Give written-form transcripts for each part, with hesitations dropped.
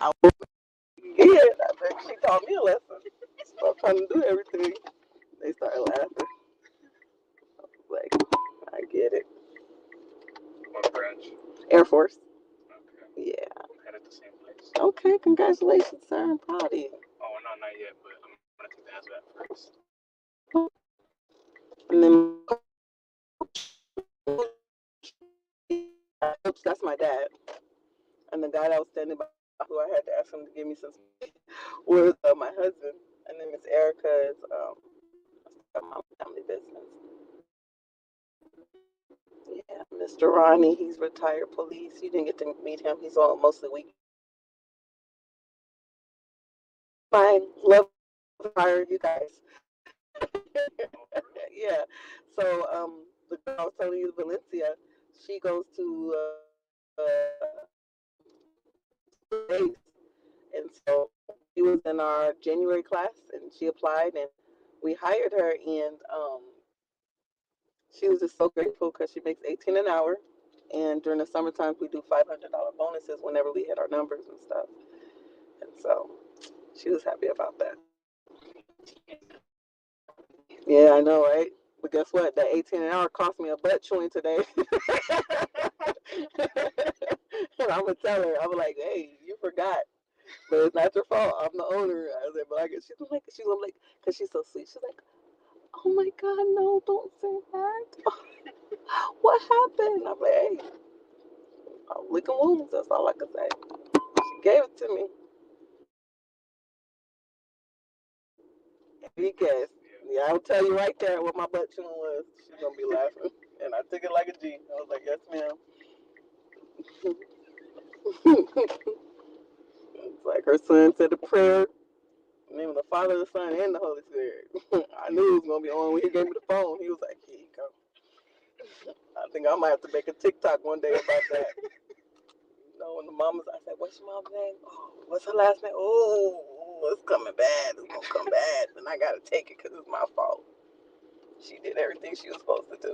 I did. I think she taught me a lesson. Stop trying to do everything. They started laughing. Like, I get it. What branch? Air Force. Okay. Yeah. Head at the same place. Okay, congratulations, sir. I'm proud of you. Oh, no, not yet, but I'm gonna take the hazmat first. And then that's my dad. And the guy that was standing by who I had to ask him to give me some was my husband. And then Miss Erica is my family business. Yeah, Mr. Ronnie, he's retired police. You didn't get to meet him. He's on mostly week. Fine, love fire you guys. Yeah. So the girl I was telling you, Valencia, she goes to days. And so she was in our January class and she applied and we hired her and she was just so grateful because she makes 18 an hour. And during the summertime, we do $500 bonuses whenever we hit our numbers and stuff. And so she was happy about that. Yeah, I know, right? But guess what? That 18 an hour cost me a butt chewing today. And I'm gonna tell her, I'm like, hey, you forgot. But it's not your fault. I'm the owner. I said, but she's like, because she's so sweet. She's like, oh my God, no, don't say that. What happened? I'm like, hey, I'm licking wounds. That's all I can say. She gave it to me. Because, yeah, I'll tell you right there what my butt chewing was. She's going to be laughing. And I took it like a G. I was like, yes, ma'am. It's like her son said a prayer. In the name of the Father, the Son, and the Holy Spirit. I knew it was going to be on when he gave me the phone. He was like, here you go. I think I might have to make a TikTok one day about that. You know, when the mamas, I said, what's your mom's name? Oh, what's her last name? Oh, it's coming bad. It's going to come bad. And I got to take it because it's my fault. She did everything she was supposed to do.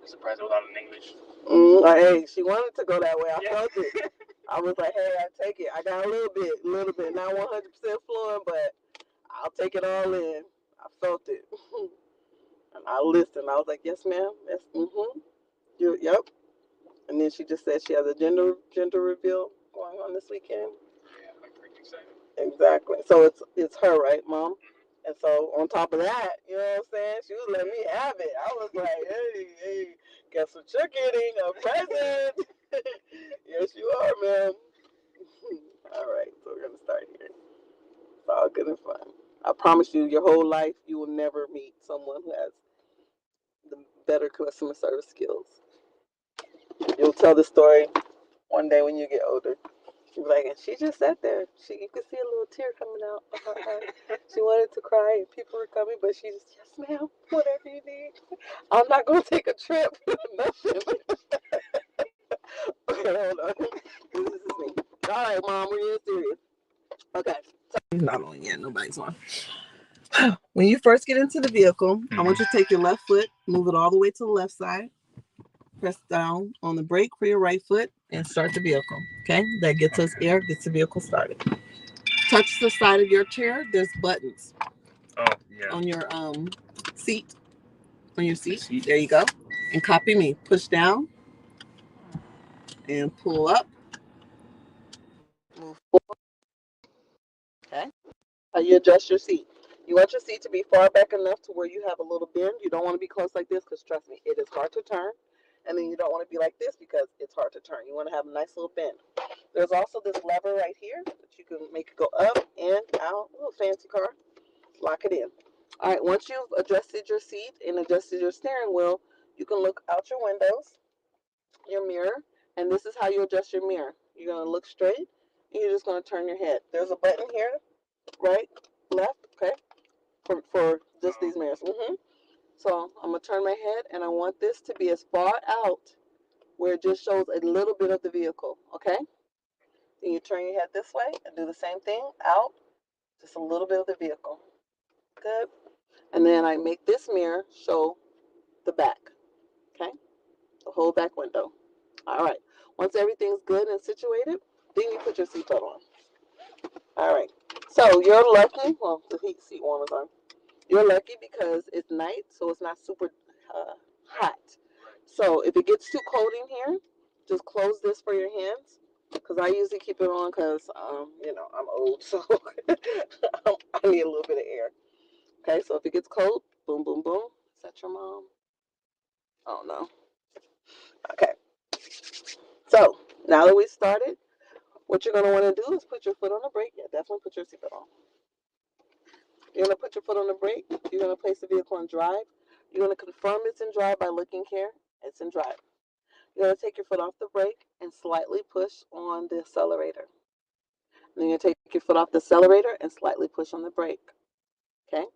I'm surprised it was out in English. Hey, she wanted to go that way. I felt it. I was like, hey, I take it. I got a little bit, not 100% fluent, but I'll take it all in. I felt it. And I listened. I was like, yes, ma'am. Yes, yep. And then she just said she has a gender reveal going on this weekend. Yeah, I'm pretty excited. Exactly. So it's her, right, Mom? And so on top of that, you know what I'm saying? She was letting me have it. I was like, hey, guess what you're getting? A present. Yes, you are, ma'am. All right, so we're gonna start here. It's all good and fun. I promise you, your whole life, you will never meet someone who has the better customer service skills. You'll tell the story one day when you get older. She'll be like, and she just sat there. You could see a little tear coming out of her eye. She wanted to cry, and people were coming, but she just, yes, ma'am, whatever you need. I'm not gonna take a trip. Nothing. Okay, hold on. This is me. All right, Mom, we're getting serious. Okay. Not on yet. Nobody's on. When you first get into the vehicle, I want you to take your left foot, move it all the way to the left side, press down on the brake for your right foot, and start the vehicle. Okay? That gets us air, gets the vehicle started. Touch the side of your chair. There's buttons. Oh, yeah. On your seat. On your seat. There you go. And copy me. Push down and pull up. Move forward. Okay? You adjust your seat. You want your seat to be far back enough to where you have a little bend. You don't want to be close like this because, trust me, it is hard to turn. And then you don't want to be like this because it's hard to turn. You want to have a nice little bend. There's also this lever right here that you can make it go up and out. A little fancy car. Lock it in. All right, once you've adjusted your seat and adjusted your steering wheel, you can look out your windows, your mirror, and this is how you adjust your mirror. You're going to look straight, and you're just going to turn your head. There's a button here, right, left, okay, for just these mirrors. So I'm going to turn my head, and I want this to be as far out where it just shows a little bit of the vehicle, okay? Then you turn your head this way and do the same thing, out, just a little bit of the vehicle. Good. And then I make this mirror show the back, okay? The whole back window. All right. Once everything's good and situated, then you put your seatbelt on. All right. So you're lucky. Well, the heat seat warmer's on. You're lucky because it's night, so it's not super hot. So if it gets too cold in here, just close this for your hands. Because I usually keep it on because, I'm old, so I need a little bit of air. Okay, so if it gets cold, boom, boom, boom. Is that your mom? Oh, no. Okay. So now that we started, what you're going to want to do is put your foot on the brake. Yeah, definitely put your seatbelt on. You're going to put your foot on the brake. You're going to place the vehicle in drive. You're going to confirm it's in drive by looking here. It's in drive. You're going to take your foot off the brake and slightly push on the accelerator. Then you take your foot off the accelerator and slightly push on the brake. Okay?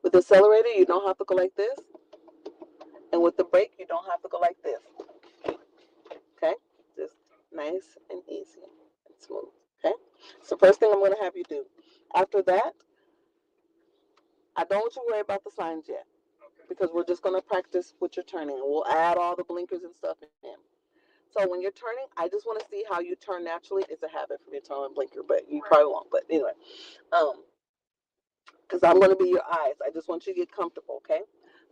With the accelerator, you don't have to go like this. And with the brake, you don't have to go like this. Okay? Just nice and easy and smooth. Okay? So first thing I'm going to have you do. After that, I don't want you to worry about the signs yet. Because we're just going to practice what you're turning. And we'll add all the blinkers and stuff in. So when you're turning, I just want to see how you turn naturally. It's a habit for me to turn on blinker, but you probably won't. But anyway, because I'm going to be your eyes. I just want you to get comfortable, okay?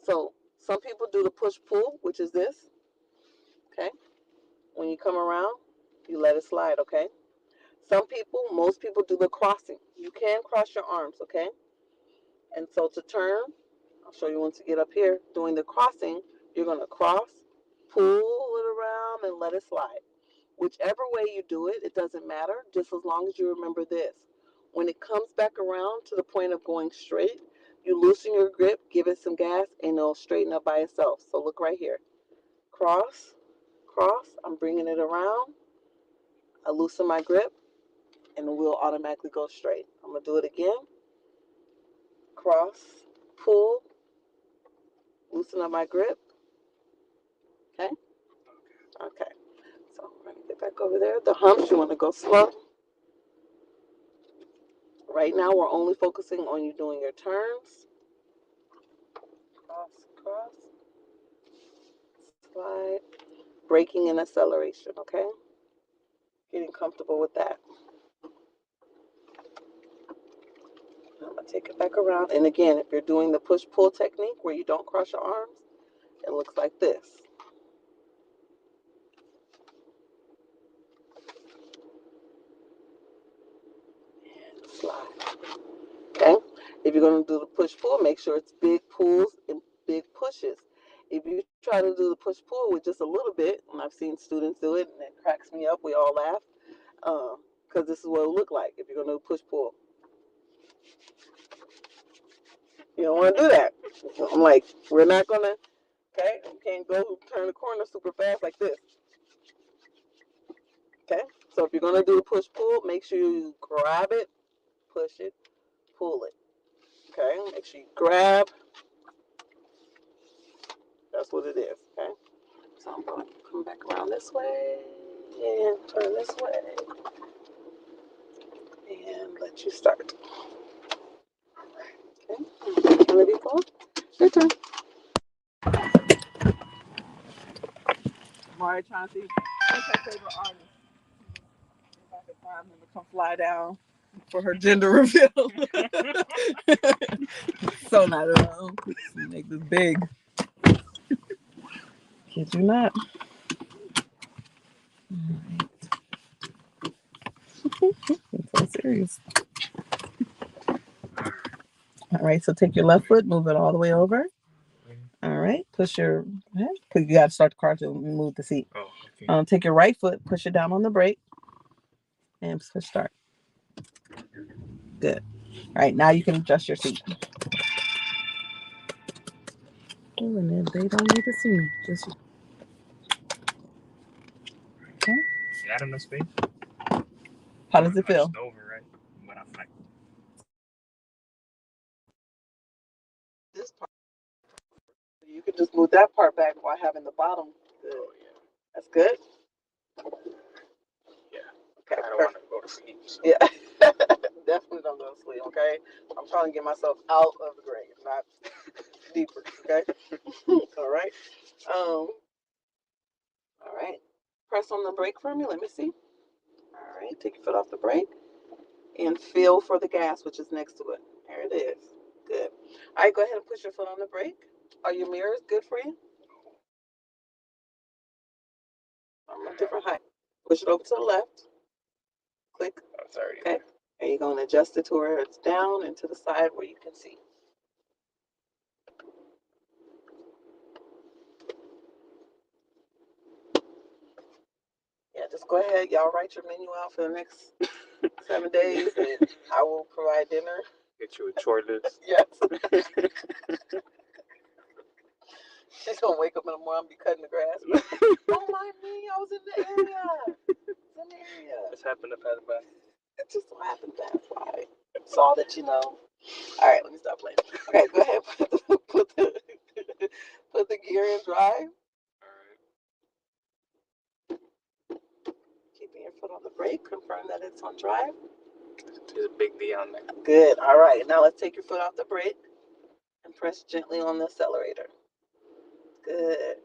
So some people do the push-pull, which is this, okay? When you come around, you let it slide, okay? Most people do the crossing. You can cross your arms, okay? And so to turn, I'll show you once you get up here. Doing the crossing, you're going to cross, pull it around, and let it slide. Whichever way you do it, it doesn't matter, just as long as you remember this. When it comes back around to the point of going straight, you loosen your grip, give it some gas, and it'll straighten up by itself. So look right here. Cross, cross, I'm bringing it around. I loosen my grip, and the wheel automatically goes straight. I'm going to do it again. Cross, pull, loosen up my grip. Okay? Okay. So we're going to get back over there. The humps, you want to go slow. Right now, we're only focusing on you doing your turns. Cross, cross, slide, braking and acceleration, okay? Getting comfortable with that. I'm going to take it back around. And again, if you're doing the push-pull technique where you don't cross your arms, it looks like this. And slide, okay? If you're going to do the push-pull, make sure it's big pulls and big pushes. If you try to do the push-pull with just a little bit, and I've seen students do it, and it cracks me up, we all laugh, because this is what it will look like if you're going to do push-pull. You don't want to do that. I'm like, we're not going to, okay? You can't go turn the corner super fast like this. Okay? So if you're going to do the push-pull, make sure you grab it, push it, pull it. Okay? Make sure you grab. That's what it is. Okay? So I'm going to come back around this way and turn this way and let you start. Okay? Ready for your turn. I'm already trying to see what's her favorite artist. If I could find him to come fly down for her gender reveal. So not at all. Let's make this big. Kid you not. I'm so serious. All right, so take your left foot, move it all the way over. All right, push your head, because you got to start the car to move the seat. Oh, okay. Take your right foot, push it down on the brake, and push start. Good. All right, now you can adjust your seat. Oh, and then they don't need to see me. Just okay. You got enough space? How does it feel? Over, right? But I'm like, This part, you can just move that part back while having the bottom. Good. oh yeah. That's good. Yeah. Okay. I don't want to go to sleep. So. Yeah. Definitely don't go to sleep. Okay. I'm trying to get myself out of the grave, not deeper. Okay. All right. All right. Press on the brake for me. Let me see. All right. Take your foot off the brake and feel for the gas, which is next to it. There it is. Good. All right, go ahead and push your foot on the brake. Are your mirrors good for you? I'm a different height. Push it over to the left. Click. Oh, sorry. Okay. There you go, and adjust it to where it's down and to the side where you can see. Yeah, just go ahead. Y'all write your menu out for the next 7 days, and I will provide dinner. Get you a chore list. Yes. She's gonna wake up in the morning and be cutting the grass. Don't mind me. I was in the area. It's in the area. Just happened to pass by. It just so happened to pass by. It's all that you know. All right, let me stop playing. Okay, go ahead. Put the gear in drive. Keeping your foot on the brake. Confirm that it's on drive. There's a big D on there. Good. All right. Now let's take your foot off the brake and press gently on the accelerator. Good.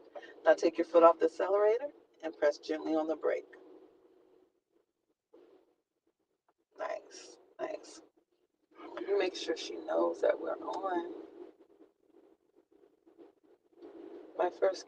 Now take your foot off the accelerator and press gently on the brake. Nice. Nice. Let me make sure she knows that we're on. My first.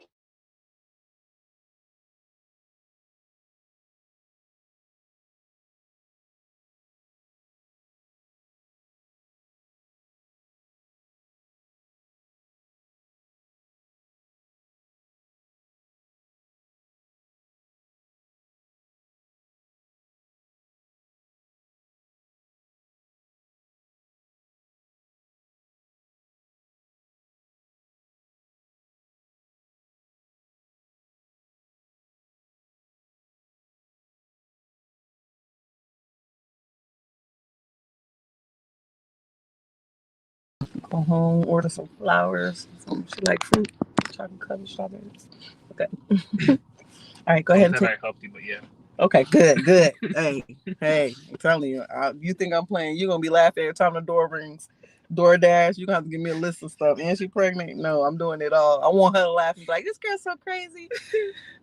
Go home, order some flowers. She like fruit, chocolate covered strawberries. Okay. All right, go ahead and take. I helped you, but yeah. Okay, good. hey, I'm telling you, you think I'm playing? You're gonna be laughing every time the door rings. DoorDash, you're gonna have to give me a list of stuff. And she pregnant? No, I'm doing it all. I want her to laugh and be like, "This girl's so crazy."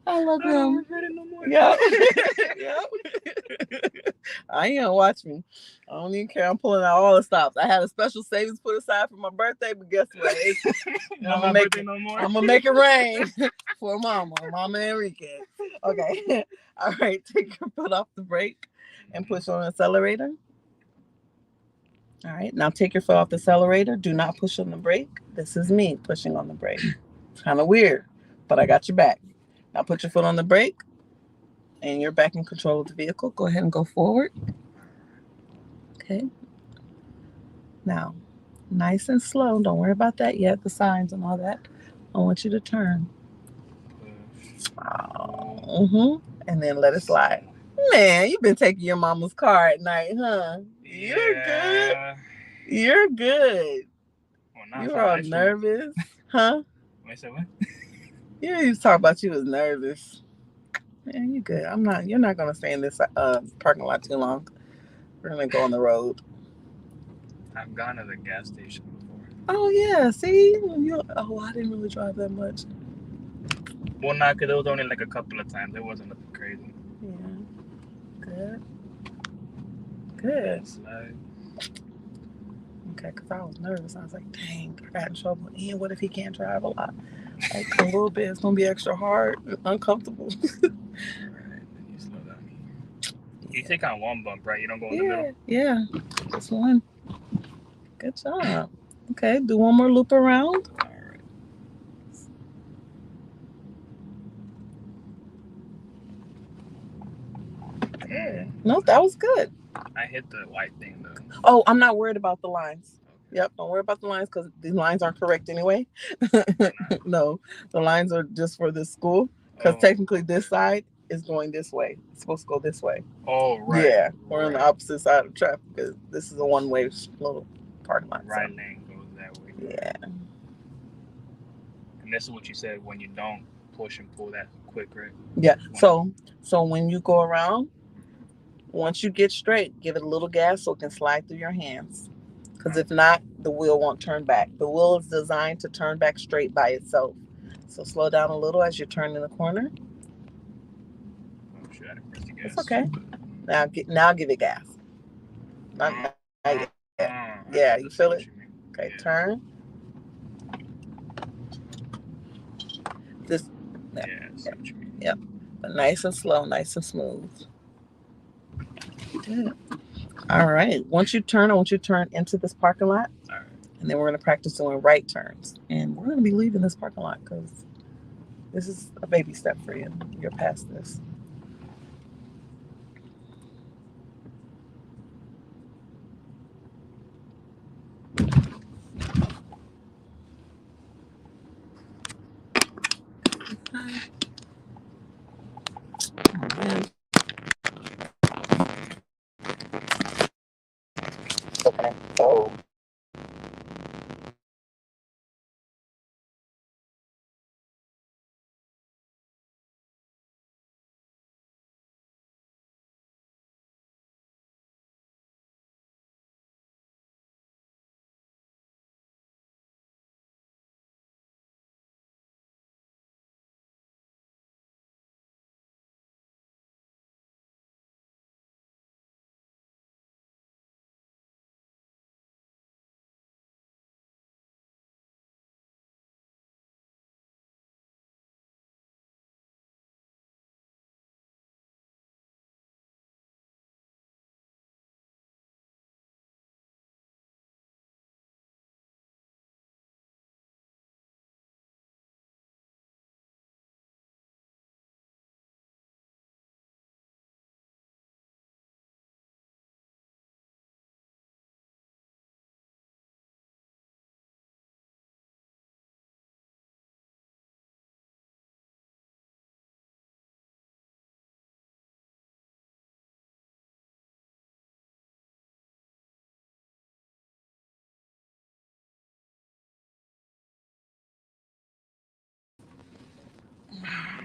I love him. I don't regret it no more. Yep. I ain't gonna watch me. I don't even care. I'm pulling out all the stops. I had a special savings put aside for my birthday, but guess what? I'm gonna make it rain for Mama Enrique. Okay. All right. Take your foot off the brake and push on the accelerator. All right. Now take your foot off the accelerator. Do not push on the brake. This is me pushing on the brake. It's kind of weird, but I got your back. Now put your foot on the brake and you're back in control of the vehicle. Go ahead and go forward. Okay. Now, nice and slow. Don't worry about that yet, the signs and all that. I want you to turn. And then let it slide. Man, you've been taking your mama's car at night, huh? Yeah. You're good. Well, you were all nervous. Huh? Wait, say what? You used to talk about you was nervous. Man, you good. You're not gonna stay in this parking lot too long. We're gonna go on the road. I've gone to the gas station before. Oh yeah, see? I didn't really drive that much. Well, not because it was only like a couple of times. It wasn't nothing crazy. Yeah. Good. Okay, because I was nervous. I was like, dang, I got in trouble. And what if he can't drive a lot? Like a little bit. It's going to be extra hard and uncomfortable. Right. You slow down here. You take on one bump, right? You don't go in the middle? Yeah. Just one. Good job. Okay, do one more loop around. All right. Good. No, that was good. I hit the white thing, though. Oh, I'm not worried about the lines. Yep, don't worry about the lines because the lines aren't correct anyway. No, the lines are just for this school because technically this side is going this way. It's supposed to go this way. Oh, right. Yeah, we're on the opposite side of traffic because this is a one-way little parking lot. Right lane goes that way. Yeah. And this is what you said when you don't push and pull that quick, right? Yeah. So when you go around, once you get straight, give it a little gas so it can slide through your hands. Because if not, the wheel won't turn back. The wheel is designed to turn back straight by itself. So slow down a little as you turn in the corner. Oh, shit, I didn't press the gas. It's okay. Now give it gas. Not yet. Yeah, you feel it? Okay, turn. This. Yeah, I see what you mean. Yep. But nice and slow, nice and smooth. Good. All right. Once you turn, I want you to turn into this parking lot. All right. And then we're going to practice doing right turns. And we're going to be leaving this parking lot because this is a baby step for you. You're past this. Okay. So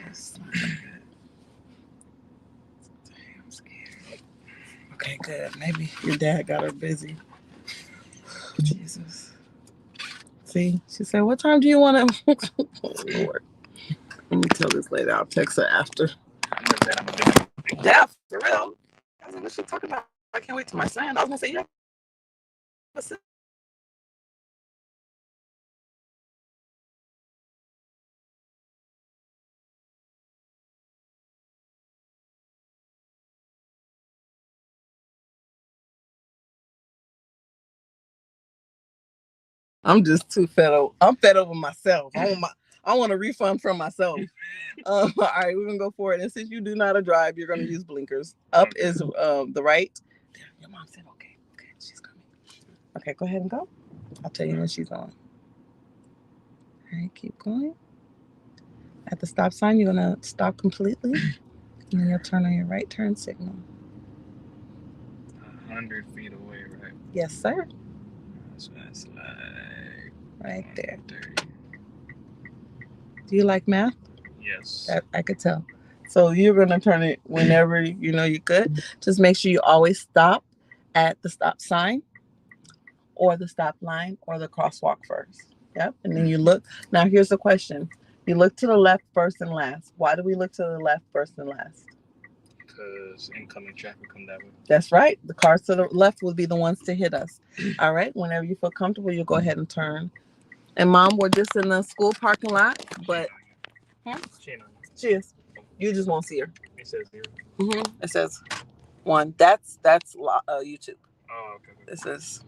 I'm scared. Okay, good. Maybe your dad got her busy. Jesus. See, she said, "What time do you want to?" Oh, Lord. Let me tell this lady. I'll text her after. Yeah, for real. I was like, what she talking about? I can't wait to my son. I was gonna say, yeah. I'm just too fed over. I'm fed over myself. I want a refund from myself. All right, we're gonna go for it. And since you do not drive, you're gonna use blinkers. Up is the right. Your mom said okay. Okay, she's coming. Okay, go ahead and go. I'll tell you when she's on. All right, keep going. At the stop sign, you're gonna stop completely, and then you'll turn on your right turn signal. 100 feet away, right? Yes, sir. So that's like Right there. 30. Do you like math? Yes. That I could tell. So you're gonna turn it whenever you know you're good. Just make sure you always stop at the stop sign or the stop line or the crosswalk first. Yep. And then you look. Now here's the question. You look to the left first and last. Why do we look to the left first and last? Because incoming traffic come that way. That's right. The cars to the left will be the ones to hit us. All right. Whenever you feel comfortable, you'll go ahead and turn. And mom, we're just in the school parking lot, but she is. You just won't see her. It says 0. It says 1. That's YouTube. Oh, okay. This is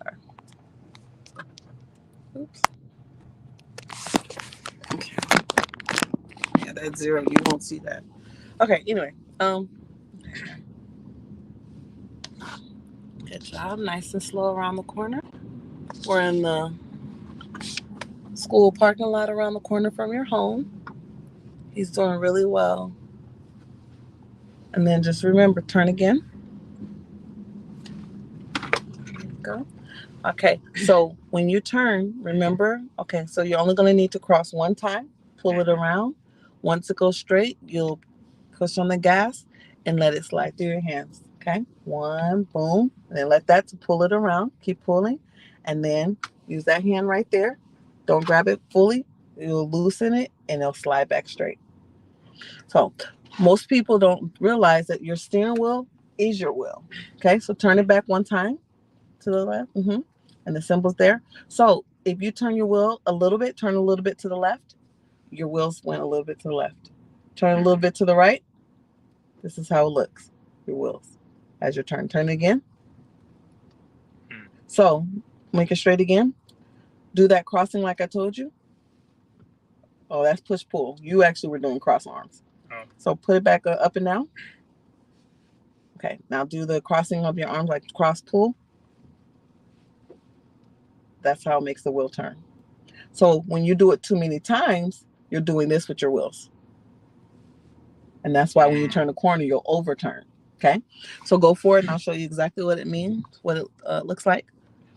her. Oops. Okay. Yeah, that's 0. You won't see that. Okay. Anyway, good job. Nice and slow around the corner. We're in the school parking lot around the corner from your home. He's doing really well. And then just remember, turn again. There you go. Okay, so when you turn, remember, okay, so you're only going to need to cross one time, pull it around. Once it goes straight, you'll push on the gas and let it slide through your hands. Okay, one, boom, and then let that to pull it around. Keep pulling, and then use that hand right there. Don't grab it fully. You'll loosen it, and it'll slide back straight. So most people don't realize that your steering wheel is your wheel. Okay, so turn it back one time to the left. And the symbol's there. So if you turn your wheel a little bit, turn a little bit to the left, your wheels went a little bit to the left. Turn a little bit to the right. This is how it looks, your wheels. As your turn. Turn it again. So make it straight again. Do that crossing like I told you. Oh, that's push-pull. You actually were doing cross arms. Oh. So put it back up and down. Okay, now do the crossing of your arms like cross-pull. That's how it makes the wheel turn. So when you do it too many times, you're doing this with your wheels. And that's why when you turn the corner, you'll overturn. Okay, so go for it and I'll show you exactly what it means, what it looks like.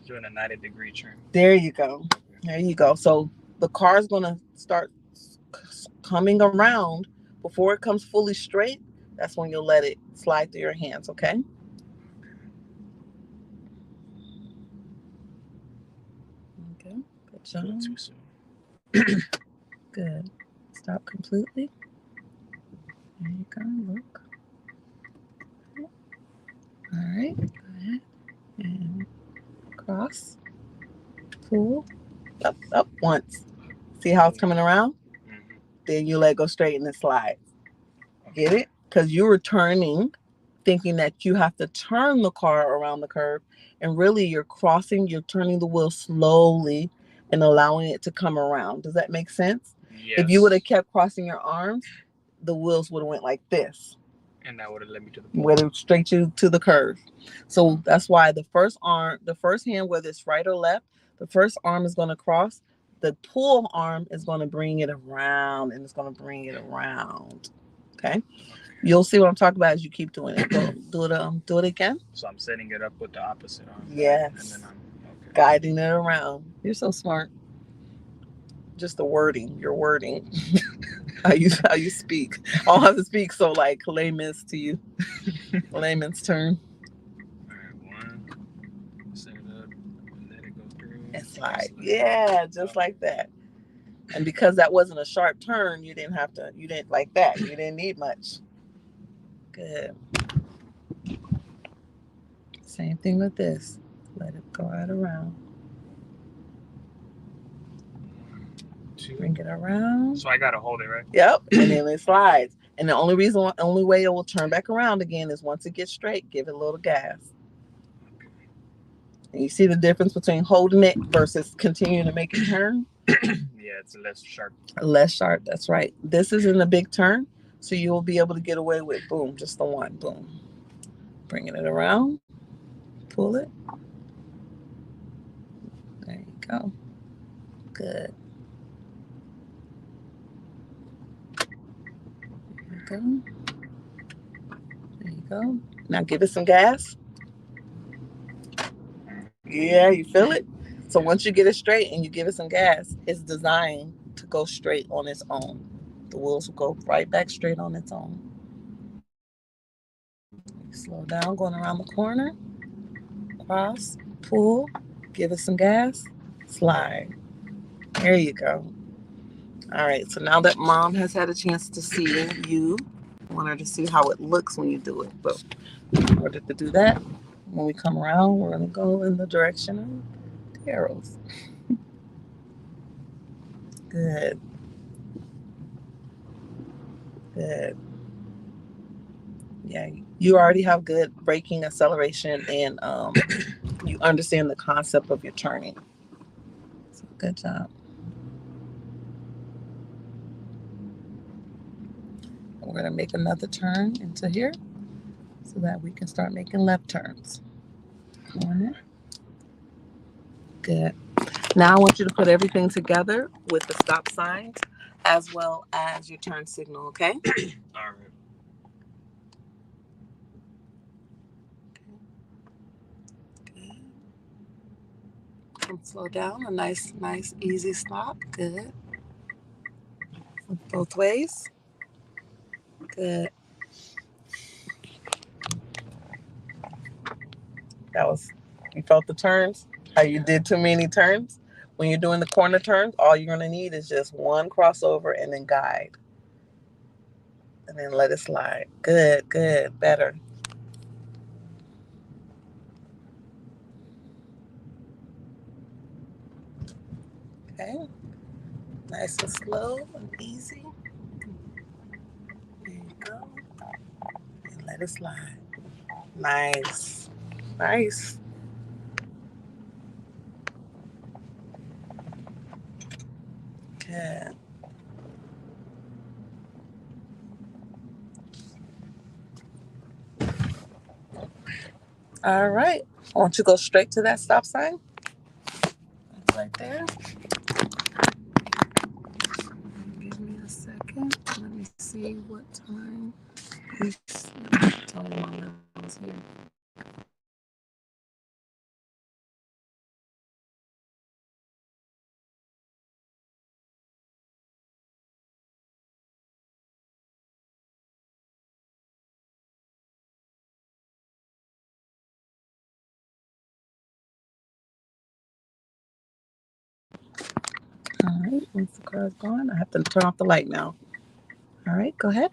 Doing a 90-degree turn. There you go. There you go. So the car is going to start coming around. Before it comes fully straight, that's when you'll let it slide through your hands, okay? Okay, good job. Too soon. Good. Stop completely. There you go. Look. All right. Go ahead. And cross. Pull. Up once. See how it's coming around? Then you let go straight and it slides. Get it? Because you were turning, thinking that you have to turn the car around the curve. And really you're turning the wheel slowly and allowing it to come around. Does that make sense? Yes. If you would have kept crossing your arms, the wheels would have went like this. And that would have led me to the would have straight you to the curve. So that's why the first hand, whether it's right or left, the first arm is going to cross. The pull arm is going to bring it around, and it's going to bring it around. Okay? You'll see what I'm talking about as you keep doing it. Do it again. So I'm setting it up with the opposite arm. Yes. And then I'm guiding it around. You're so smart. Just the wording, your wording, how you speak. I'll have to speak so like layman's to you. Layman's turn. All right, one. Set it up. Let it go through. And slide. Yeah, just like that. And because that wasn't a sharp turn, you didn't like that. You didn't need much. Good. Same thing with this. Let it go right around. Bring it around. So I gotta hold it, right? Yep. And then it slides. And the only way it will turn back around again is once it gets straight, give it a little gas. And you see the difference between holding it versus continuing to make it turn? Yeah, it's less sharp. Less sharp, that's right. This is in a big turn, so you'll be able to get away with boom, just the one, boom. Bringing it around, pull it. There you go. Good. There you go. There you go. Now give it some gas. Yeah, you feel it? So once you get it straight and you give it some gas, it's designed to go straight on its own. The wheels will go right back straight on its own. Slow down, going around the corner. Cross, pull, give it some gas, slide. There you go. All right, so now that Mom has had a chance to see you, I want her to see how it looks when you do it. But in order to do that, when we come around, we're going to go in the direction of the arrows. Good. Good. Yeah, you already have good braking, acceleration, and you understand the concept of your turning. So good job. We're going to make another turn into here so that we can start making left turns. On it. Good. Now I want you to put everything together with the stop signs as well as your turn signal, okay? All right. And slow down. A nice, easy stop. Good. Both ways. Good. You felt the turns? How you did too many turns? When you're doing the corner turns, all you're going to need is just one crossover and then guide. And then let it slide. Good. Better. Okay. Nice and slow and easy. There you go. And let it slide. Nice. Nice. Good. All right. I want you to go straight to that stop sign. That's right there. Give me a second. Let me see what time. Tell me while I was here. All right. Once the car is gone, I have to turn off the light now. All right. Go ahead.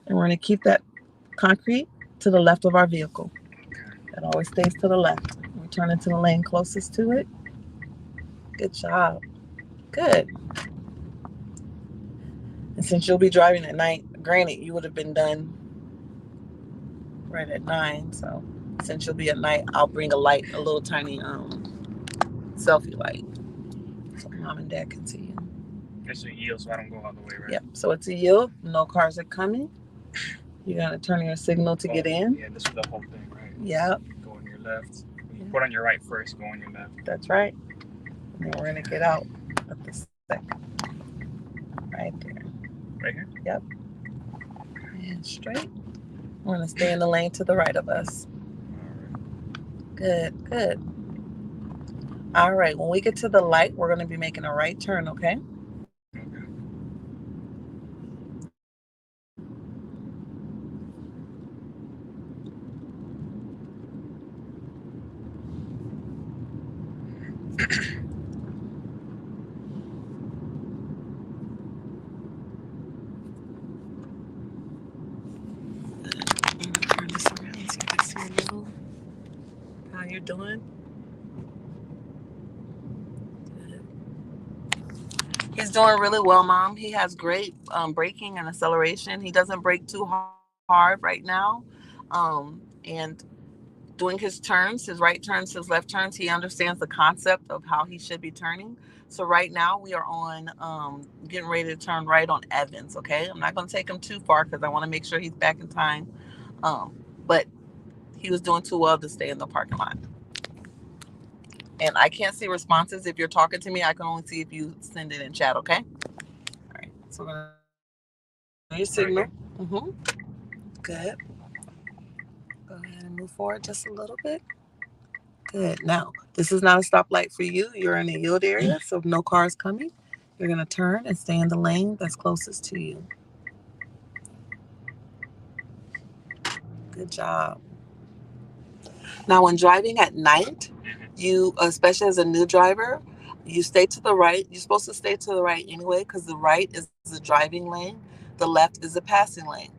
And we're going to keep that concrete to the left of our vehicle. It always stays to the left. We turn into the lane closest to it. Good job. Good. And since you'll be driving at night, granted, you would have been done right at 9. So since you'll be at night, I'll bring a light, a little tiny selfie light, so mom and dad can see you. It's a yield, so I don't go all the way, right? Yep. So it's a yield. No cars are coming. You're gonna turn your signal to get in. Yeah, this is the whole thing, right? Yep. Go on your left. You put on your right first. Go on your left. That's right. And then we're gonna get out at the second. Right there. Right here? Yep. And straight. We're gonna stay in the lane to the right of us. Good, good. All right, when we get to the light, we're gonna be making a right turn, okay? Turn this around so you can see a little how you're doing. He's doing really well, Mom. He has great braking and acceleration. He doesn't brake too hard right now. And doing his turns, his right turns, his left turns, he understands the concept of how he should be turning. So right now we are on getting ready to turn right on Evans, okay? I'm not going to take him too far because I want to make sure he's back in time. But he was doing too well to stay in the parking lot. And I can't see responses. If you're talking to me, I can only see if you send it in chat, okay? All right. So we're going to your signal. Mm-hmm. Good. Go ahead and move forward just a little bit. Good. Now, this is not a stoplight for you. You're in a yield area, so if no cars coming, you're going to turn and stay in the lane that's closest to you. Good job. Now, when driving at night, you, especially as a new driver, you stay to the right. You're supposed to stay to the right anyway because the right is the driving lane. The left is the passing lane.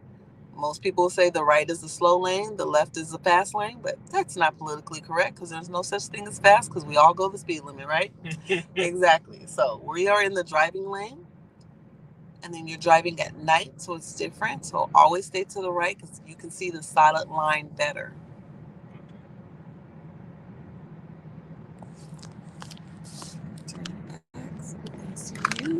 Most people say the right is the slow lane, the left is the fast lane, but that's not politically correct because there's no such thing as fast because we all go the speed limit, right? Exactly. So we are in the driving lane, and then you're driving at night, so it's different. So always stay to the right because you can see the solid line better. Turn it back so we can see you.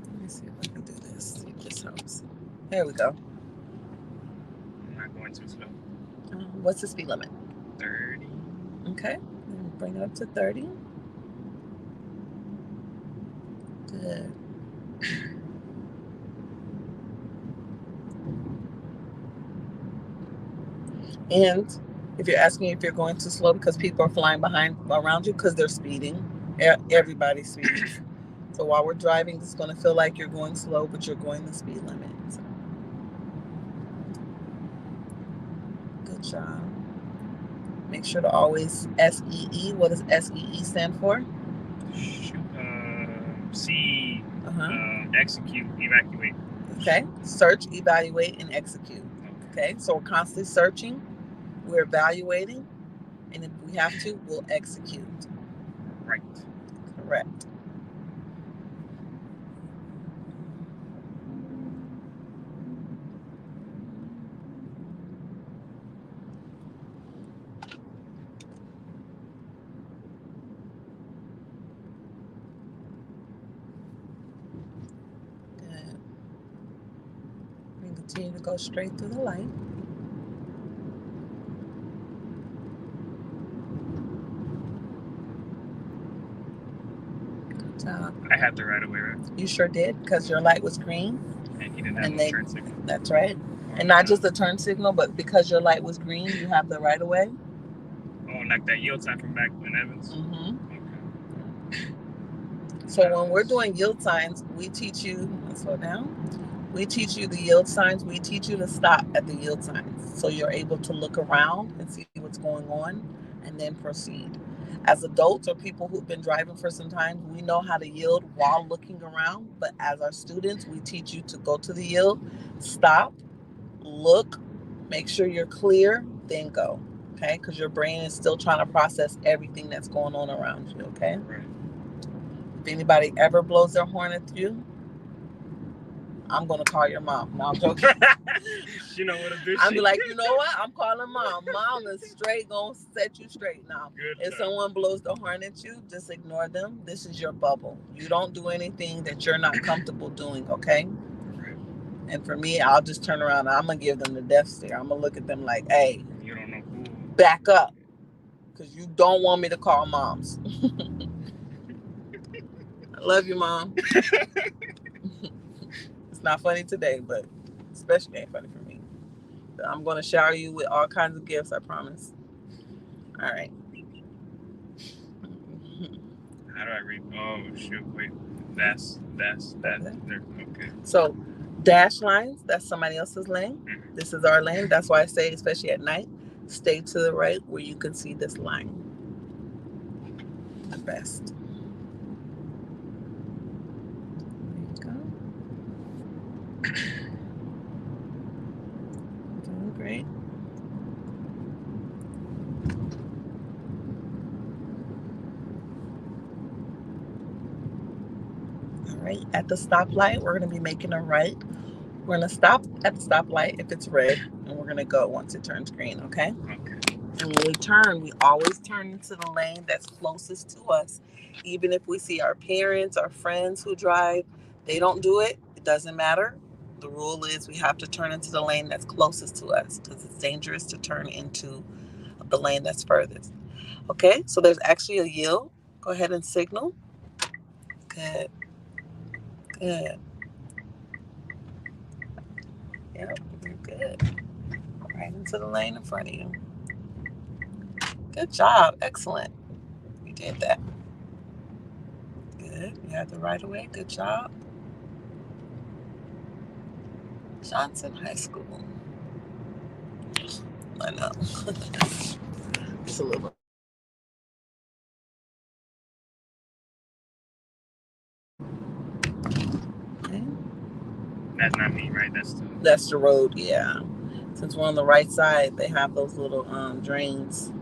Let me see if I can do this. See if this helps. There we go. I'm not going too slow. What's the speed limit? 30. Okay. Bring it up to 30. Good. And if you're asking if you're going too slow because people are flying around you because they're speeding, everybody speeds. So while we're driving, it's going to feel like you're going slow, but you're going the speed limit. So. Good job. Make sure to always SEE. What does SEE stand for? See execute, evacuate. Okay, search, evaluate, and execute. Okay, so we're constantly searching, we're evaluating, and if we have to, we'll execute. Right. Correct. Good. We can continue to go straight through the light. Good job. I had the right of way, right? You sure did, because your light was green. And he didn't have no turn signal. That's right. And not just the turn signal, but because your light was green, you have the right of way. Oh, like that yield sign from back in Evans? Mm-hmm. Okay. So when we're doing yield signs, we teach you, let's slow down. We teach you the yield signs. We teach you to stop at the yield signs. So you're able to look around and see what's going on and then proceed. As adults or people who've been driving for some time, we know how to yield while looking around. But as our students, we teach you to go to the yield, stop, look, make sure you're clear, then go. Okay? Because your brain is still trying to process everything that's going on around you. Okay? Right. If anybody ever blows their horn at you, I'm going to call your mom. No, I'm joking. She know what to do. I'll be like, you know what? I'm calling mom. Mom is straight going to set you straight now. Good if someone blows the horn at you, just ignore them. This is your bubble. You don't do anything that you're not comfortable doing, okay? Right. And for me, I'll just turn around and I'm going to give them the death stare. I'm going to look at them like, hey, you don't know who. Back up. Because you don't want me to call moms. I love you, Mom. It's not funny today, but especially ain't funny for me. But I'm going to shower you with all kinds of gifts, I promise. All right. How do I read? Oh, shoot. Wait. That's okay. So, dash lines, that's somebody else's lane. Mm-hmm. This is our lane. That's why I say, especially at night, stay to the right where you can see this line the best. Doing great. All right, at the stoplight, we're going to be making a right. We're going to stop at the stoplight if it's red, and we're going to go once it turns green, okay? Okay. And when we turn, we always turn into the lane that's closest to us. Even if we see our parents, our friends who drive, they don't do it. It doesn't matter. The rule is we have to turn into the lane that's closest to us because it's dangerous to turn into the lane that's furthest. Okay, so there's actually a yield. Go ahead and signal. Good. Good. Yep, you're good. Right into the lane in front of you. Good job. Excellent. You did that. Good. You had the right of way. Good job. Johnson High School. I know. It's a little. Okay. That's not me, right? That's the road, yeah. Since we're on the right side, they have those little drains.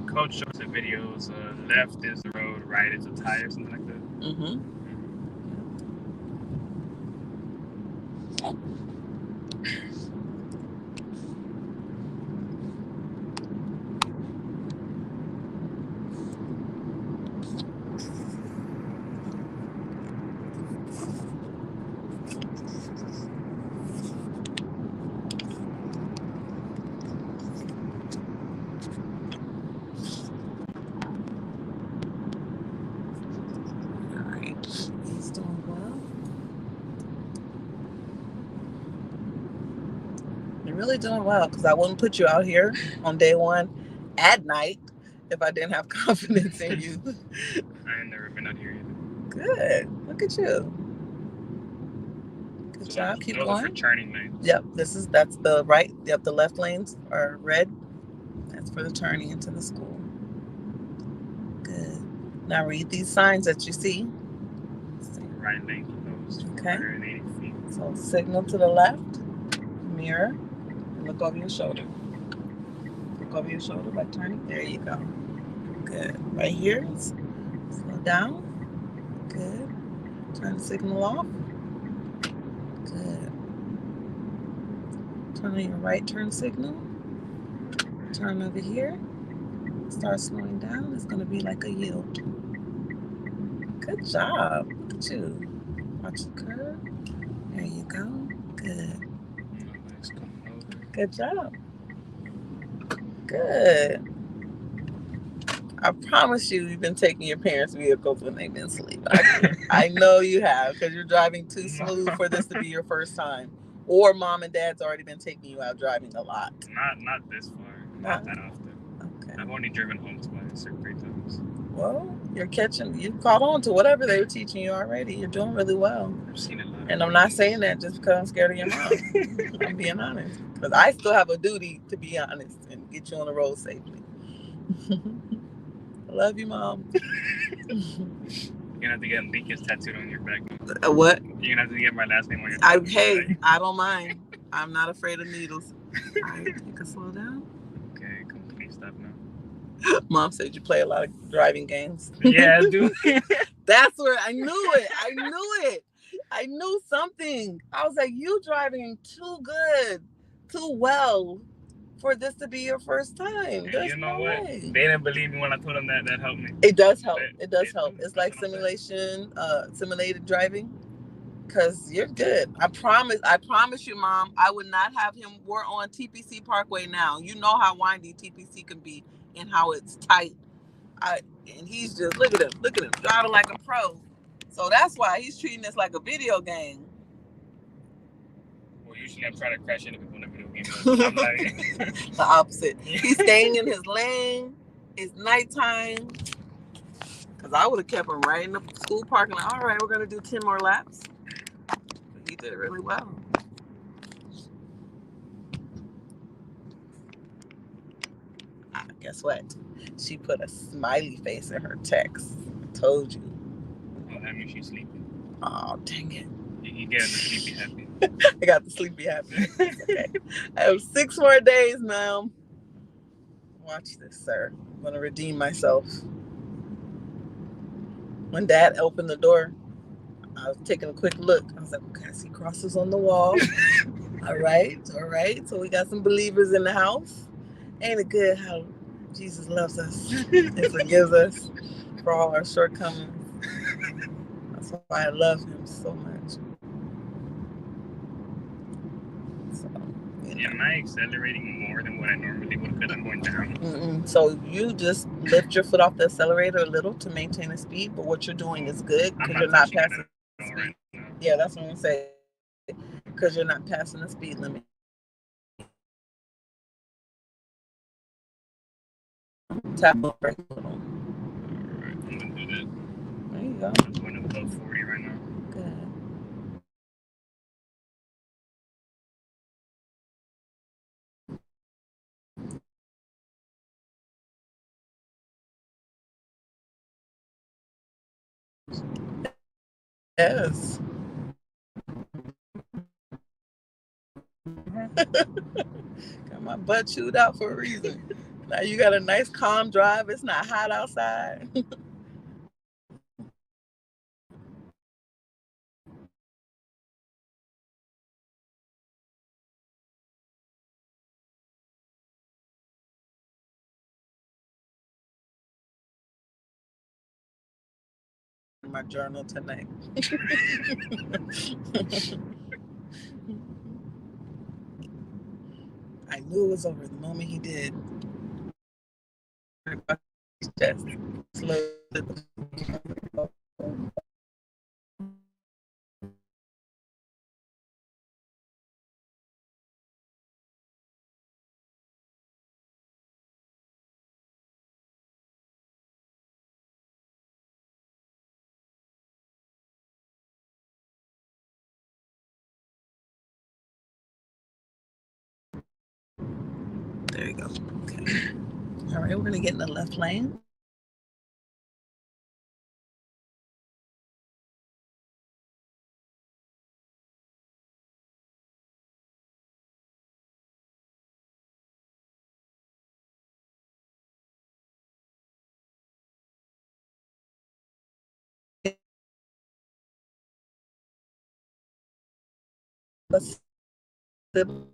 Coach shows the videos. Left is the road, right is the tire, something like that. Mm-hmm. You're really doing well because I wouldn't put you out here on day one at night if I didn't have confidence in you. I ain't never been out here either. Good. Look at you. Good job. Keep going. Those are for turning lanes. Yep. That's the right. Yep. The left lanes are red. That's for the turning into the school. Good. Now read these signs that you see. Right lane closed. Okay. 480 feet. So signal to the left, mirror, and look over your shoulder. Look over your shoulder by turning. There you go. Good. Right here. Slow down. Good. Turn the signal off. Good. Turn on your right turn signal. Turn over here. Start slowing down. It's going to be like a yield. Good job. Look at you. Watch the curve. There you go. Good. Good job. Good. I promise you've been taking your parents' vehicles when they've been asleep. I know you have, because you're driving too smooth for this to be your first time. Or mom and dad's already been taking you out driving a lot. Not this far. Not that often. Okay. I've only driven home twice or 3 times. Well, you caught on to whatever they were teaching you already. You're doing really well. I've seen a lot. And I'm not saying that just because I'm scared of your mom. I'm being honest. Because I still have a duty to be honest and get you on the road safely. I love you, Mom. You're gonna have to get Enriquez tattooed on your back. What? You're gonna have to get my last name on your back. Hey, I don't mind. I'm not afraid of needles. All right, you can slow down. Okay, please stop now. Mom said you play a lot of driving games. Yeah, I do. That's where I knew it. I knew something. I was like, you driving too good, too well for this to be your first time. There's you know no what? way. They didn't believe me when I told them that helped me. It does help. It does help. It's like simulated driving. Because you're good. I promise you, Mom, I would not have him. We're on TPC Parkway now. You know how windy TPC can be and how it's tight. And he's just, look at him, driving like a pro. So that's why he's treating this like a video game. Well, usually I'm trying to crash into people in a video game. I'm like... The opposite. He's staying in his lane. It's nighttime. Because I would have kept him right in the school parking lot. All right, we're going to do 10 more laps. But he did it really well. Guess what? She put a smiley face in her text. I told you. Oh, that means she's sleeping. Oh, dang it. You get the sleepy happy. I got the sleepy happy. Okay. I have 6 more days, ma'am. Watch this, sir. I'm going to redeem myself. When Dad opened the door, I was taking a quick look. I was like, okay, I see crosses on the wall. All right. So we got some believers in the house. Ain't it good how Jesus loves us and forgives us for all our shortcomings? That's why I love him so much. So, Am I accelerating more than what I normally would because I'm going down? So you just lift your foot off the accelerator a little to maintain the speed, but what you're doing is good because you're not passing the speed. Right, yeah, that's what I'm saying. Because you're not passing the speed limit. Tap on brake a little. Alright, I'm gonna do that. There you go. I'm going above 40 right now. Good. Yes. Got my butt chewed out for a reason. Now you got a nice calm drive. It's not hot outside. My journal tonight. I knew it was over the moment he did. Just slow. There you go. Okay. All right, we're gonna get in the left lane. a sibling?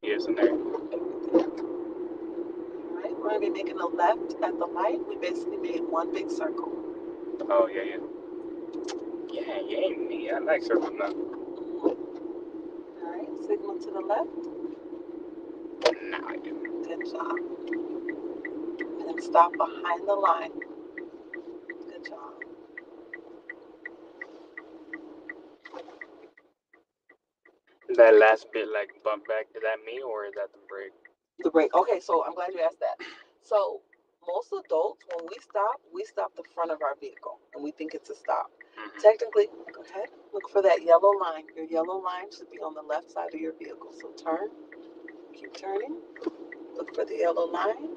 Yes, in there. Right, we're going to be making a left at the light. We basically made one big circle. Oh, yeah, yeah. Yeah, yeah, me. I like circle now. All right, signal to the left. Now I do. Good job. And then stop behind the line. Good job. That last bit, like, bump back, is that me or is that the brake? The brake. Okay, so I'm glad you asked that. So most adults, when we stop the front of our vehicle, and we think it's a stop. Mm-hmm. Technically, go ahead, look for that yellow line. Your yellow line should be on the left side of your vehicle. So turn, keep turning, look for the yellow line.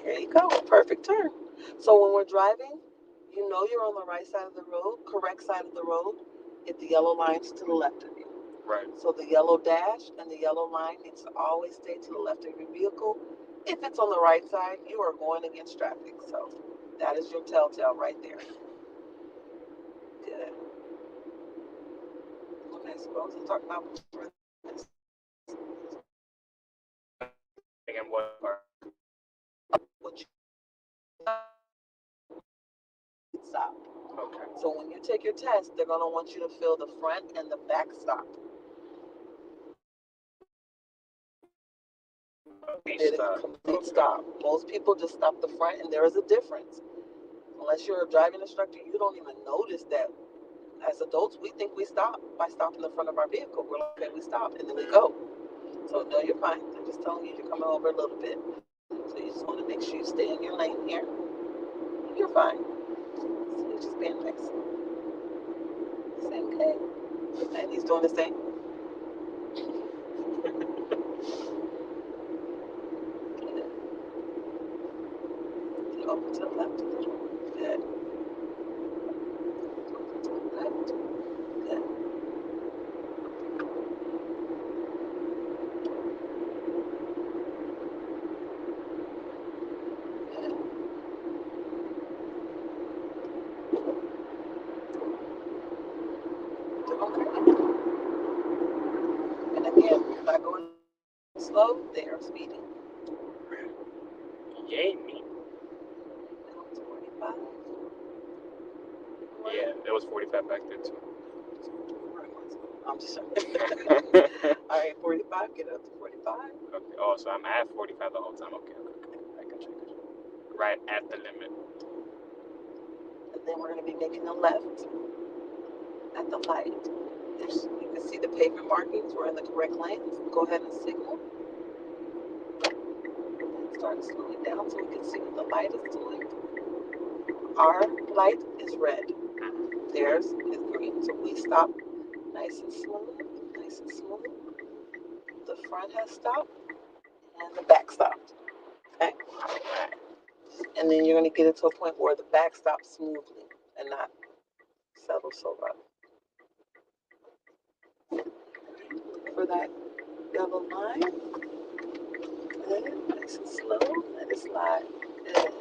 There you go, perfect turn. So when we're driving, you know you're on the right side of the road, correct side of the road, if the yellow line's to the left of you. Right. So the yellow dash and the yellow line needs to always stay to the left of your vehicle. If it's on the right side, you are going against traffic. So that is your telltale right there. Good. Okay, so what was I talking about before this? And what part? What you stop. Okay. So when you take your test, they're going to want you to fill the front and the back stop. Complete stop. Most people just stop the front, and there is a difference. Unless you're a driving instructor, you don't even notice that. As adults, we think we stop by stopping the front of our vehicle. We're like, okay, we stop, and then we go. So no, you're fine. I'm just telling you, you're coming over a little bit. So you just want to make sure you stay in your lane here. You're fine. So you're just being nice. Same okay. And he's doing the same. Over to the left a little. Good. Over to the left. Good. Okay. And again, you're not going slow, they are speeding. Yay, me. Now it's 45. Yeah, it was 45 back there too. I'm just sorry. All right, 45, get up to 45. Okay. Oh, so I'm at 45 the whole time. Okay. I got you. Right at the limit. And then we're going to be making a left at the light. You can see the pavement markings. We're in the correct lanes. Go ahead and signal. And start slowing down so we can see what the light is doing. Our light is red. Theirs is green. So we stop nice and smooth, nice and smooth. The front has stopped and the back stopped. Okay? And then you're going to get it to a point where the back stops smoothly and not settle so rough. For that yellow line, good, nice and slow, let it slide. Good.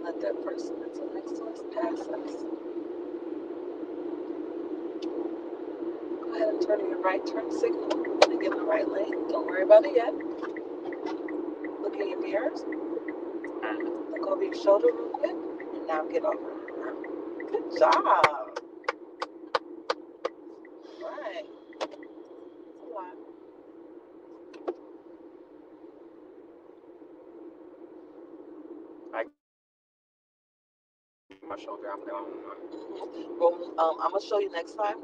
Let that person that's next to us pass us. Go ahead and turn in your right turn signal and get in the right lane. Don't worry about it yet. Look in your mirrors. Look over your shoulder real quick. And now get over. Good job. Right. That's a lot. my shoulder. I'm going. Well, I'm gonna show you next time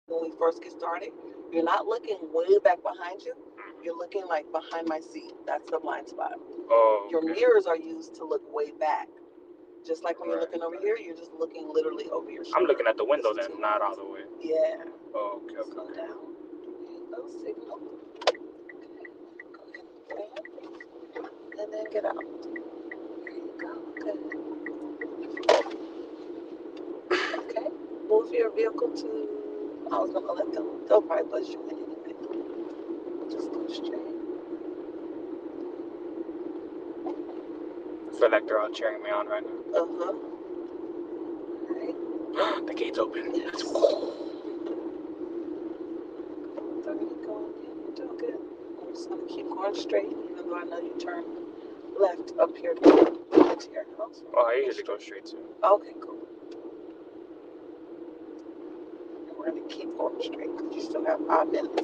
when we first get started. You're not looking way back behind you. You're looking like behind my seat. That's the blind spot. Oh. Your Okay. mirrors are used to look way back. Just like when you're Right, looking over right. here, you're just looking literally over your shoulder. I'm looking at the window This is then, too not much. all the way. Yeah. Oh, okay, okay. Slow down. No signal. Go ahead. And then get out. There you go. Good. Okay. Move your vehicle to. I was gonna let them. They'll probably buzz you in anyway. Just go straight. I feel like they're all cheering me on right now. Uh-huh. Right. The gate's open. Yes. There you go. You're doing good. I'm just gonna keep going straight, even though I know you turn left up here to get to your house. Oh, I usually go straight too. Okay, cool. And we're gonna keep going straight because you still have 5 minutes.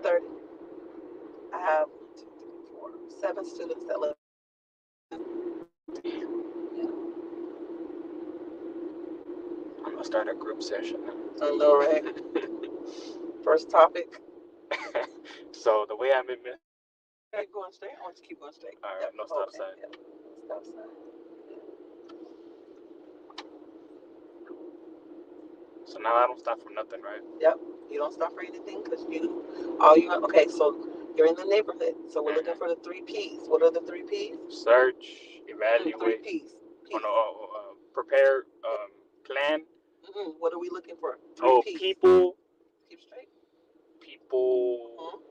30. I have 1, 2, 3, 4, 7 students that live. I'm gonna start a group session now. I know, right? First topic. So the way I'm in. Keep going straight. I want you to keep going straight. All right, no stop sign. Yep. Stop sign. So now I don't stop for nothing, right? Yep. You don't stop for anything because okay, so you're in the neighborhood. So we're looking for the 3 P's. What are the 3 P's? Search, evaluate. 3 P's. Prepare, plan. What are we looking for? 3 P's. People. Keep straight. People.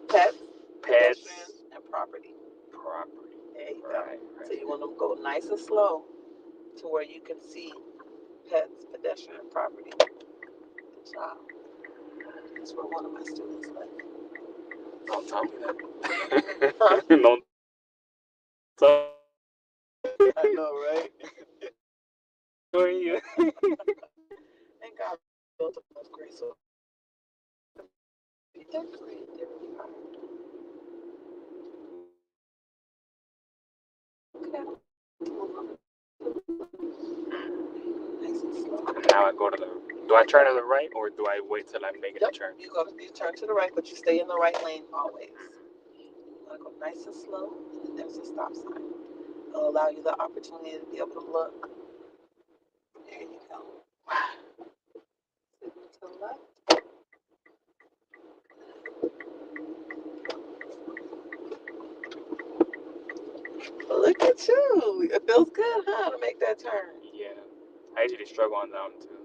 Pets. Pets. Pedestrians, and property. Property. There you Right. go. So you want to go nice and slow to where you can see pets, pedestrian, and property. Good job. That's where one of my students live. Don't tell me that. Don't tell me. I know, right? Who are you? And God built up enough grace. So they're great. They really are. Okay. Nice and slow. And now I go to the. Do I turn to the right or do I wait till I'm making a turn? You turn to the right, but you stay in the right lane always. You want to go nice and slow, and then there's a stop sign. It'll allow you the opportunity to be able to look. There you go. To the left. Look at you. It feels good, huh, to make that turn. Yeah. I usually struggle on that one too.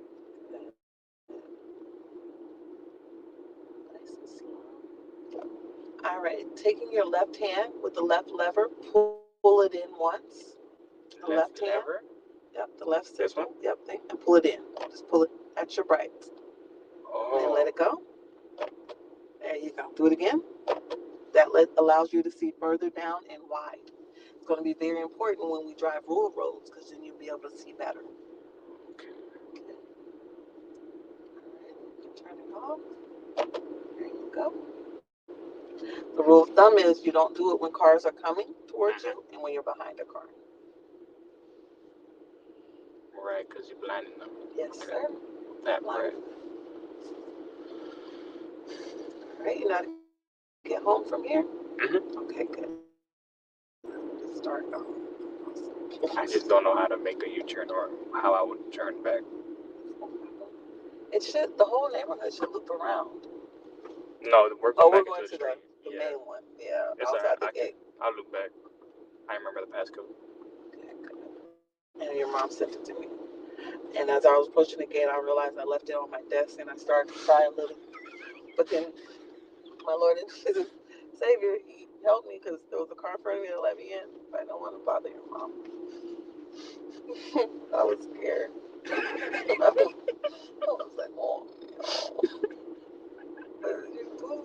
Nice and slow. All right. Taking your left hand with the left lever, pull it in once. The left hand. Lever? Yep, the left This circle. one? Yep, and pull it in. Just pull it at your right. Oh. And let it go. There you go. Do it again. That allows you to see further down and wide. It's going to be very important when we drive rural roads because then you'll be able to see better. Okay. All right, you can turn it off. There you go. The rule of thumb is you don't do it when cars are coming towards you and when you're behind a car. Right, because you're blinding them. Yes, sir. That right. All right, you know how to get home from here? Okay, good. Let's start off. I just don't know how to make a U-turn or how I would turn back. The whole neighborhood should loop around. No, we're going to the main one. Yeah, it's outside the gate. I'll loop back. I remember the passcode. Okay, good. And your mom sent it to me. And as I was pushing the gate, I realized I left it on my desk and I started to cry a little. But then my Lord and Jesus Savior, He helped me because there was a car in front of me that let me in. I don't want to bother your mom. I was scared. I was like, oh, what did you do?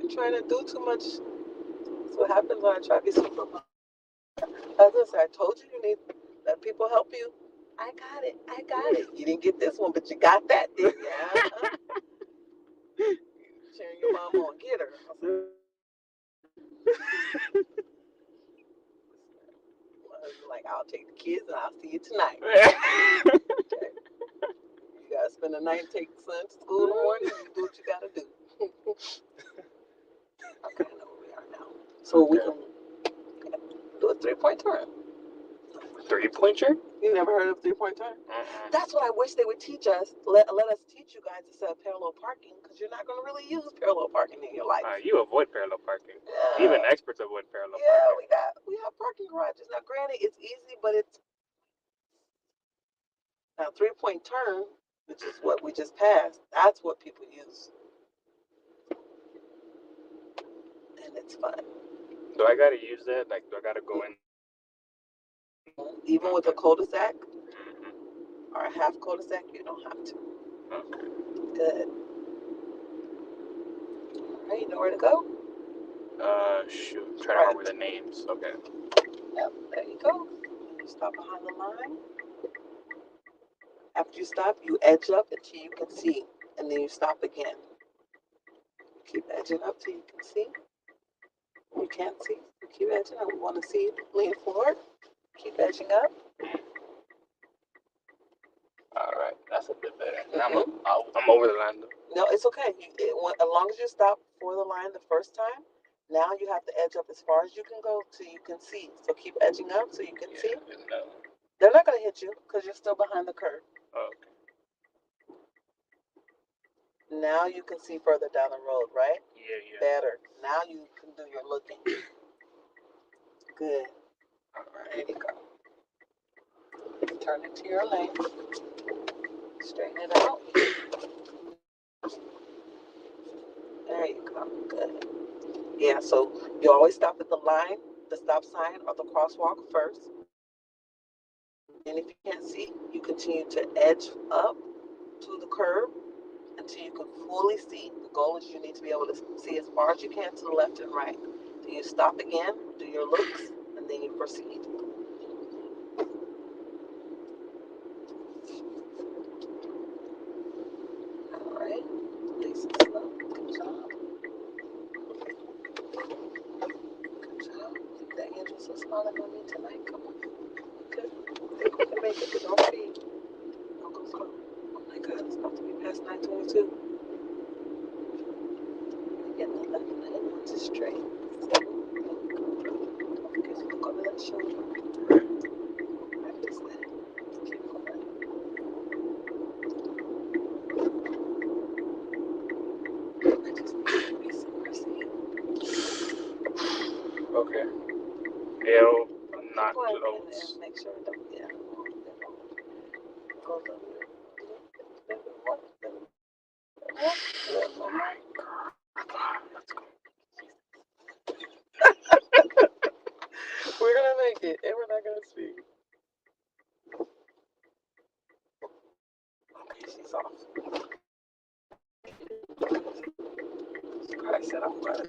You're trying to do too much. That's what happens when I try to be super mom. As I said, I told you need let people help you. I got it. I got it. You didn't get this one, but you got that, didn't you? Cheering your mom on. Get her. Like, I'll take the kids and I'll see you tonight. Okay. You gotta spend the night and take the son to school in the morning. You do what you gotta do. Okay, I know where we are now. So we can do a 3-point turn. 3-point turn? You never heard of 3-point turn? That's what I wish they would teach us. Let us teach you guys instead of parallel parking, because you're not going to really use parallel parking in your life. You avoid parallel parking. Yeah. Even experts avoid parallel parking. Yeah, we have parking garages. Now, granted, it's easy, but it's now 3-point turn, which is what we just passed. That's what people use, and it's fun. Do I gotta use that? Like, do I gotta go in? Even with a cul-de-sac or a half cul-de-sac, you don't have to. Okay. Good. All right, you know where to go? Shoot. Try to remember the names. Okay. Yep, there you go. You stop behind the line. After you stop, you edge up until you can see, and then you stop again. Keep edging up till you can see. You can't see. You keep edging up. We want to see you lean forward. Keep edging up. All right, that's a bit better. I'm over the line though. No, it's okay. As long as you stop for the line the first time, now you have to edge up as far as you can go till you can see. So keep edging up so you can see. No. They're not going to hit you because you're still behind the curve. Okay. Now you can see further down the road, right? Yeah. Better. Now you can do your looking. Good. All right. There you go. Turn into your lane. Straighten it out. There you go. Good. Yeah, so you always stop at the line, the stop sign, or the crosswalk first. And if you can't see, you continue to edge up to the curb until you can fully see. The goal is you need to be able to see as far as you can to the left and right. Then you stop again, do your looks, and then you proceed. All right. Nice and slow. Good job. Good job. The angels are smiling on me tonight. Come on. Good. I think we can make it. Don't speed. Don't go slow. Oh my God, it's about to be past 9:22. Get the left leg onto straight. Don't forget to look over that shoulder. Practice that. Keep going. I just need to be some mercy. Okay. Yeah, not Keep going close. and make sure it don't go a little bit more. Oh my God. Let's go. We're gonna make it, and we're not gonna speak. Okay, she's off. I said I'm gonna.